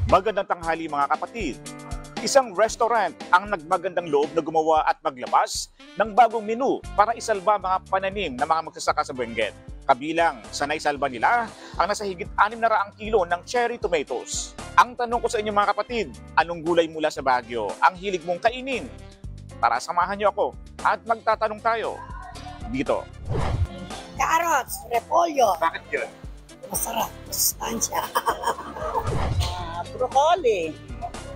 Magandang tanghali mga kapatid. Isang restaurant ang nagmagandang loob na gumawa at maglabas ng bagong menu para isalba mga pananim ng mga magsasaka sa Benguet. Kabilang sa naisalba nila ang nasa higit 600 kilo ng cherry tomatoes. Ang tanong ko sa inyo mga kapatid, anong gulay mula sa Baguio ang hilig mong kainin? Tara, samahan niyo ako at magtatanong tayo dito. Carrots, repolyo. Bakit yun? Masarap, sustansya. Broccoli,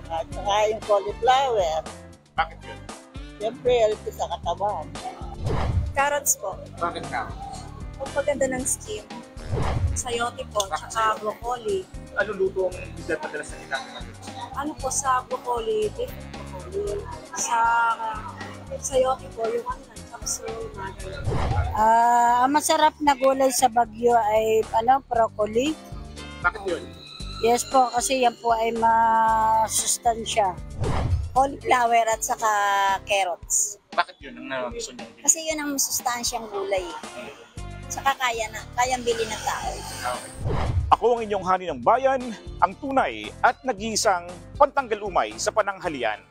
at saka yung cauliflower. Bakit yun? Siyempre, ito sa katawan. Carrots po. Bakit ka? Ang paganda ng skin. Sayote po, tsaka broccoli. Ano luto ang bigat madalas na ginagawa? Ano po sa broccoli, beef broccoli. Sa sayote po, yung chapsul, Ang masarap na gulay sa Baguio ay broccoli. Bakit yun? Yes po, kasi yan po ay masustansya. Cauliflower at saka carrots. Bakit yun ang gusto niyo? Kasi yun ang masustansyang gulay. Saka kayang bili ng tao. Ako ang inyong hani ng bayan, ang tunay at nag-iisang pantanggal umay sa pananghalian.